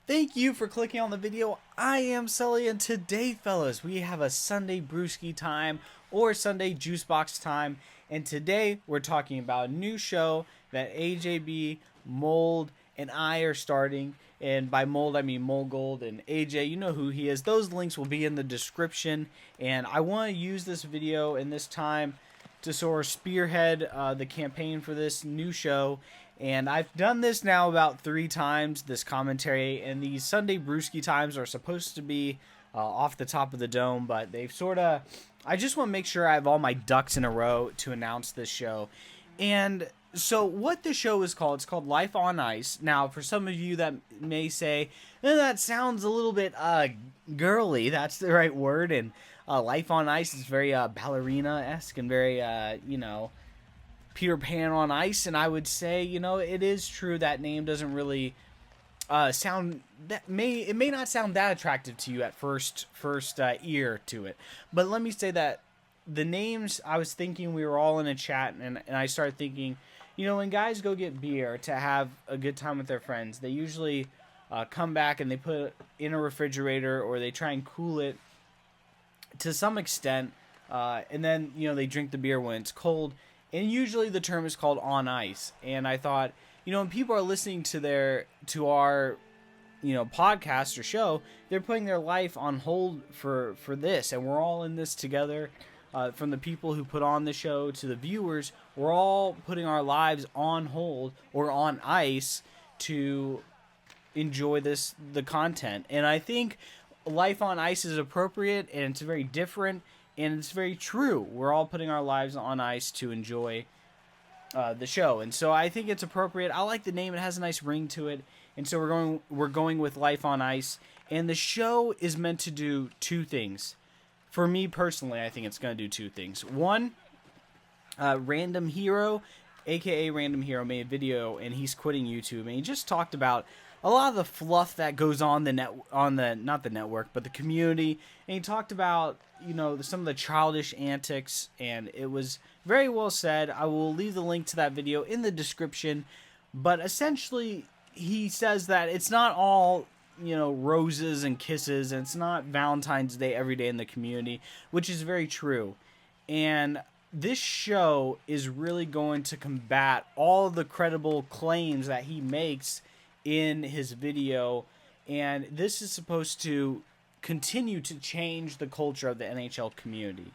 Thank you for clicking on the video. I am Sully, and today, fellas, we have a Sunday Brewsky time or Sunday Juice Box time. And today, we're talking about a new show that AJB, Mold, and I are starting. And by Mold, I mean MoldGold and AJ. You know who he is. Those links will be in the description. And I want to use this video and this time to sort of spearhead the campaign for this new show. And I've done this now about 3 times, this commentary, and these Sunday Brewsky times are supposed to be off the top of the dome, but they've sort of... I just want to make sure I have all my ducks in a row to announce this show. And so what the show is called, it's called Life on Ice. Now, for some of you that may say, that sounds a little bit girly, that's the right word, and Life on Ice is very ballerina-esque and very, Peter Pan on Ice, and I would say, it is true that name doesn't really sound it may not sound that attractive to you at first ear to it. But let me say that the names, I was thinking, we were all in a chat, and I started thinking, when guys go get beer to have a good time with their friends, they usually come back and they put it in a refrigerator, or they try and cool it to some extent, and then they drink the beer when it's cold. And usually the term is called on ice. And I thought, when people are listening to our podcast or show, they're putting their life on hold for this, and we're all in this together. From the people who put on the show to the viewers, we're all putting our lives on hold or on ice to enjoy the content. And I think Life on Ice is appropriate, and it's very different. And it's very true. We're all putting our lives on ice to enjoy the show, and so I think it's appropriate. I like the name; it has a nice ring to it, and so we're going with Life on Ice. And the show is meant to do 2 things. For me personally, I think it's going to do 2 things. One, Random Hero, aka Random Hero, made a video, and he's quitting YouTube, and he just talked about a lot of the fluff that goes on not the network, but the community. And he talked about, some of the childish antics, and it was very well said. I will leave the link to that video in the description. But essentially, he says that it's not all, roses and kisses, and it's not Valentine's Day every day in the community, which is very true. And this show is really going to combat all the credible claims that he makes in his video, and this is supposed to continue to change the culture of the NHL community.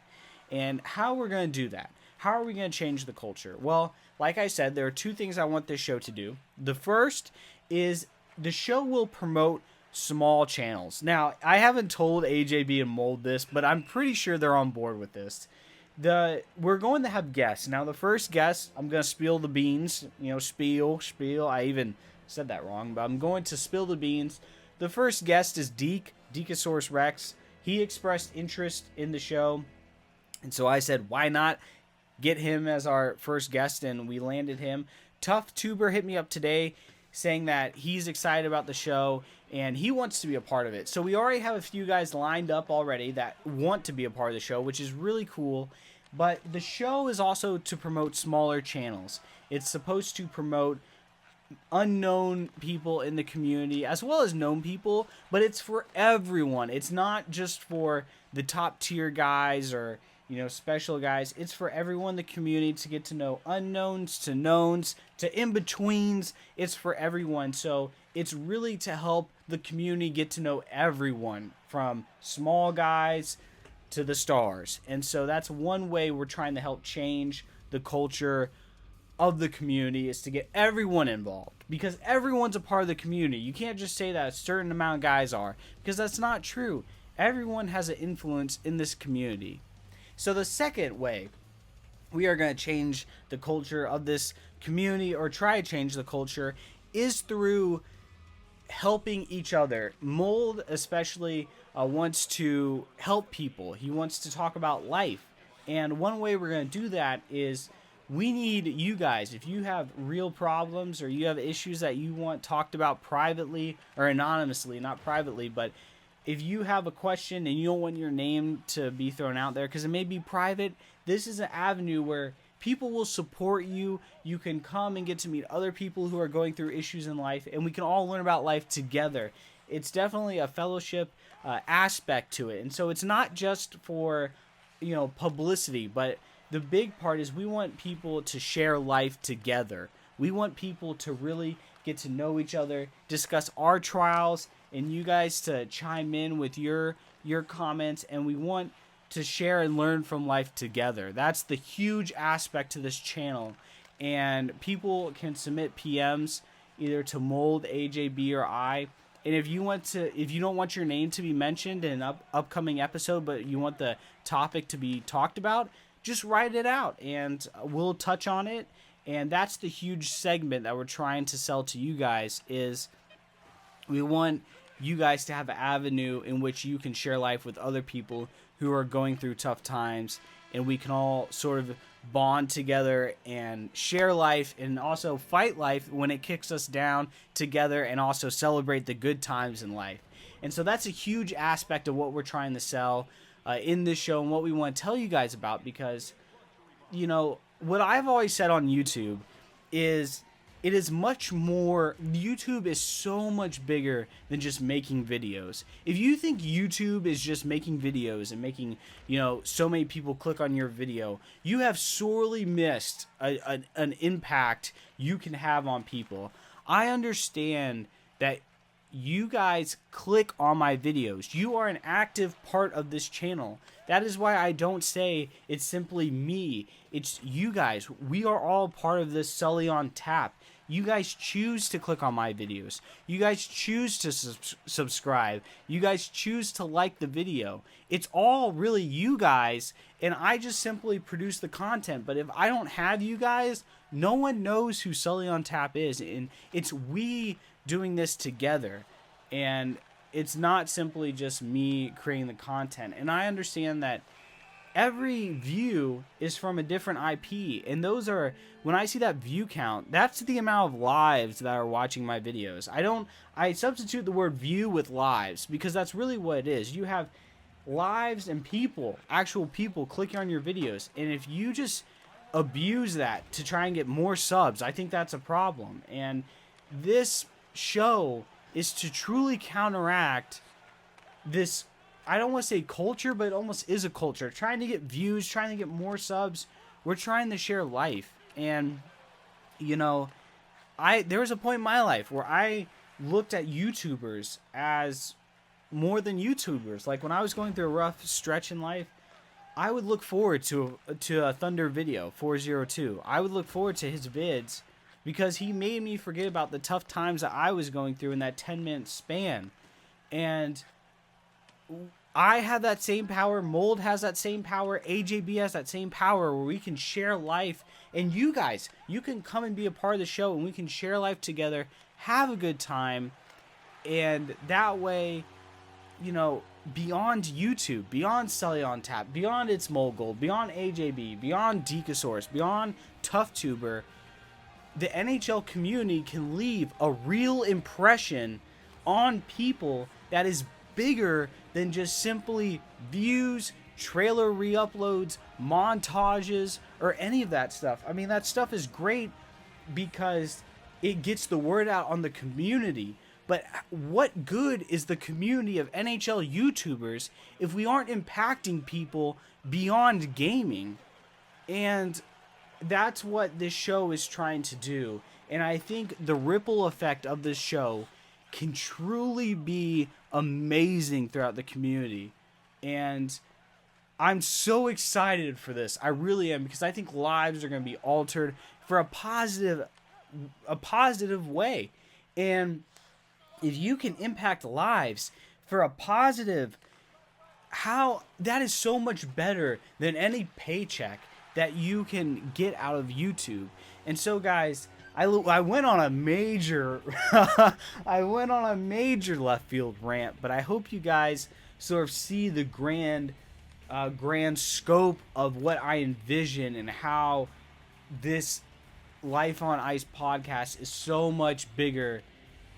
And how we're going to do that? How are we going to change the culture? Well, like I said, there are 2 things I want this show to do. The first is the show will promote small channels. Now, I haven't told AJB and Mold this, but I'm pretty sure they're on board with this. We're going to have guests. Now, the first guest, I'm going to spill the beans. Spiel. I even said that wrong, but I'm going to spill the beans. The first guest is Deke, Dekesaurus Rex. He expressed interest in the show, and so I said, why not get him as our first guest, and we landed him. Toughtuber hit me up today saying that he's excited about the show, and he wants to be a part of it. So we already have a few guys lined up already that want to be a part of the show, which is really cool. But the show is also to promote smaller channels. It's supposed to promote unknown people in the community as well as known people, but it's for everyone. It's not just for the top tier guys or special guys. It's for everyone in the community to get to know unknowns to knowns to in-betweens. It's for everyone. So it's really to help the community get to know everyone, from small guys to the stars. And so that's one way we're trying to help change the culture of the community, is to get everyone involved, because everyone's a part of the community. You can't just say that a certain amount of guys are, because that's not true. Everyone has an influence in this community. So the second way we are going to change the culture of this community, or try to change the culture, is through helping each other. Mold especially wants to help people. He wants to talk about life. And one way we're going to do that is we need you guys. If you have real problems, or you have issues that you want talked about privately or anonymously, not privately, but if you have a question and you don't want your name to be thrown out there because it may be private, this is an avenue where people will support you. You can come and get to meet other people who are going through issues in life, and we can all learn about life together. it's definitely a fellowship aspect to it. And so it's not just for, publicity, but the big part is we want people to share life together. We want people to really get to know each other, discuss our trials, and you guys to chime in with your comments, and we want to share and learn from life together. That's the huge aspect to this channel. And people can submit PMs either to Mold, AJB, or I. And if you don't want your name to be mentioned in an upcoming episode, but you want the topic to be talked about, just write it out and we'll touch on it. And that's the huge segment that we're trying to sell to you guys, is we want you guys to have an avenue in which you can share life with other people who are going through tough times, and we can all sort of bond together and share life, and also fight life when it kicks us down together, and also celebrate the good times in life. And so that's a huge aspect of what we're trying to sell in this show, and what we want to tell you guys about, because what I've always said on YouTube is it is much more. YouTube is so much bigger than just making videos. If you think YouTube is just making videos and making, so many people click on your video, you have sorely missed an impact you can have on people. I understand that you guys click on my videos. You are an active part of this channel. That is why I don't say it's simply me. It's you guys. We are all part of this Sully on Tap. You guys choose to click on my videos. You guys choose to subscribe. You guys choose to like the video. It's all really you guys, and I just simply produce the content. But if I don't have you guys, no one knows who Sully on Tap is, and it's we doing this together. And it's not simply just me creating the content. And I understand that every view is from a different IP, and those are, when I see that view count, that's the amount of lives that are watching my videos. I substitute the word view with lives, because that's really what it is. You have lives and people, actual people clicking on your videos, and if you just abuse that to try and get more subs, I think that's a problem. And this show is to truly counteract this, I don't want to say culture, but it almost is a culture. Trying to get views, trying to get more subs. We're trying to share life. And, there was a point in my life where I looked at YouTubers as more than YouTubers. Like when I was going through a rough stretch in life, I would look forward to a Thunder video, 402. I would look forward to his vids, because he made me forget about the tough times that I was going through in that 10-minute span. And I have that same power, Mold has that same power, AJB has that same power, where we can share life. And you guys, you can come and be a part of the show, and we can share life together, have a good time. And that way, beyond YouTube, beyond Sully on Tap, beyond its MoldGold, beyond AJB, beyond Deke, beyond Toughtuber, the NHL community can leave a real impression on people that is bigger than just simply views, trailer re-uploads, montages, or any of that stuff. I mean, that stuff is great because it gets the word out on the community. But what good is the community of NHL YouTubers if we aren't impacting people beyond gaming? And that's what this show is trying to do. And I think the ripple effect of this show can truly be amazing throughout the community. And I'm so excited for this. I really am, because I think lives are going to be altered for a positive way. And if you can impact lives for a positive, how that is so much better than any paycheck that you can get out of YouTube. And so, guys, I went on a major left field rant, but I hope you guys sort of see the grand scope of what I envision, and how this Life on Ice podcast is so much bigger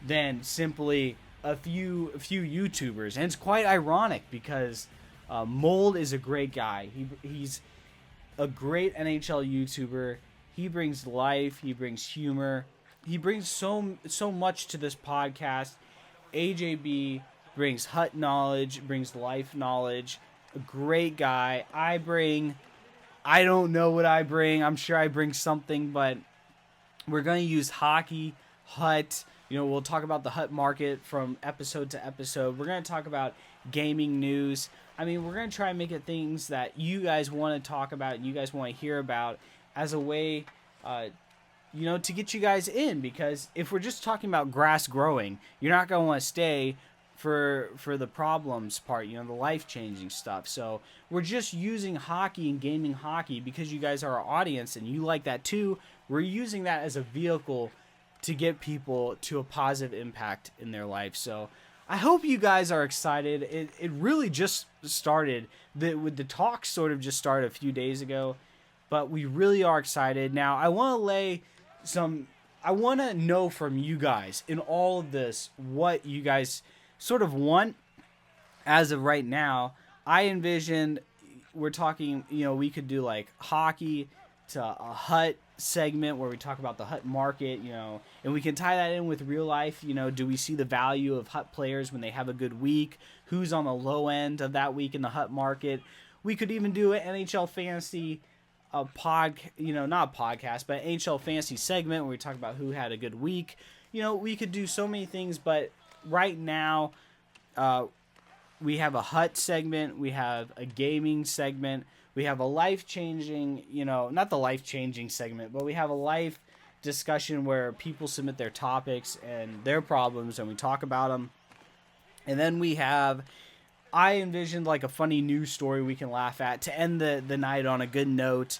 than simply a few YouTubers. And it's quite ironic, because Mold is a great guy. He's a great NHL YouTuber. He brings life. He brings humor. He brings so much to this podcast. AJB brings hut knowledge, brings life knowledge. A great guy. I don't know what I bring. I'm sure I bring something, but we're going to use hockey, hut. We'll talk about the hut market from episode to episode. We're going to talk about gaming news. I mean, we're going to try and make it things that you guys want to talk about, you guys want to hear about as a way, to get you guys in. Because if we're just talking about grass growing, you're not going to want to stay for the problems part, the life-changing stuff. So we're just using hockey and gaming hockey because you guys are our audience and you like that too. We're using that as a vehicle to get people to a positive impact in their life. So I hope you guys are excited. It really just started. The talk sort of just started a few days ago, but we really are excited. Now I want to know from you guys in all of this what you guys sort of want. As of right now, I envisioned we're talking, we could do like hockey to a hut segment where we talk about the hut market, and we can tie that in with real life. Do we see the value of hut players when they have a good week? Who's on the low end of that week in the hut market? We could even do an NHL fantasy not podcast, but NHL fantasy segment where we talk about who had a good week. We could do so many things, but right now, we have a hut segment, we have a gaming segment, we have a life-changing, not the life-changing segment, but we have a life discussion where people submit their topics and their problems and we talk about them. And then I envisioned like a funny news story we can laugh at to end the night on a good note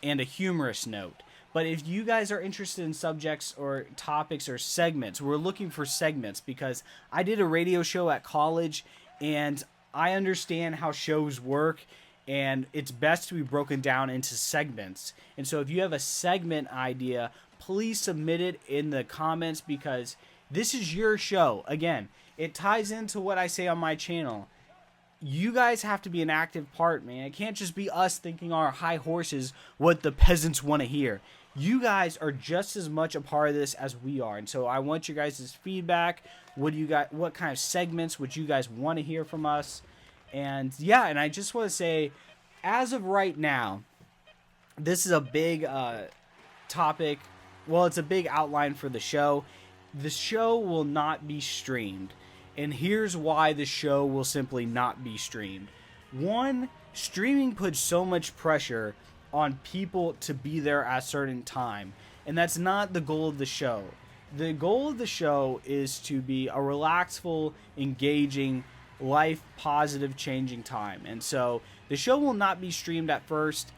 and a humorous note. But if you guys are interested in subjects or topics or segments, we're looking for segments because I did a radio show at college and I understand how shows work and it's best to be broken down into segments. And so if you have a segment idea, please submit it in the comments because this is your show. Again, it ties into what I say on my channel. You guys have to be an active part, man. It can't just be us thinking on our high horses what the peasants want to hear. You guys are just as much a part of this as we are. And so I want your guys' feedback. What kind of segments would you guys want to hear from us? And yeah, and I just want to say, as of right now, this is a big topic. Well, it's a big outline for the show. The show will not be streamed. And here's why the show will simply not be streamed. One, streaming puts so much pressure on people to be there at a certain time. And that's not the goal of the show. The goal of the show is to be a relaxful, engaging, life positive changing time. And so the show will not be streamed at first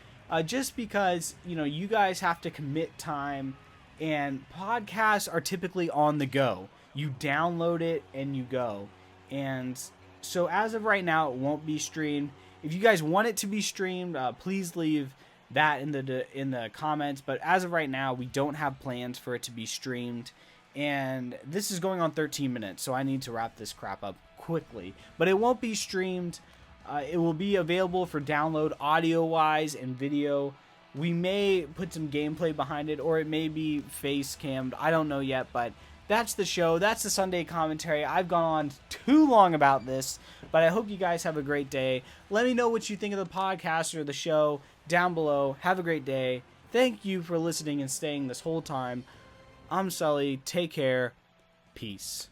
just because, you guys have to commit time and podcasts are typically on the go. You download it and you go. And so as of right now, it won't be streamed. If you guys want it to be streamed, please leave that in the comments. But as of right now, we don't have plans for it to be streamed. And this is going on 13 minutes, so I need to wrap this crap up quickly. But it won't be streamed. It will be available for download audio-wise and video. We may put some gameplay behind it, or it may be face cammed. I don't know yet, but that's the show. That's the Sunday commentary. I've gone on too long about this, but I hope you guys have a great day. Let me know what you think of the podcast or the show down below. Have a great day. Thank you for listening and staying this whole time. I'm Sully. Take care. Peace.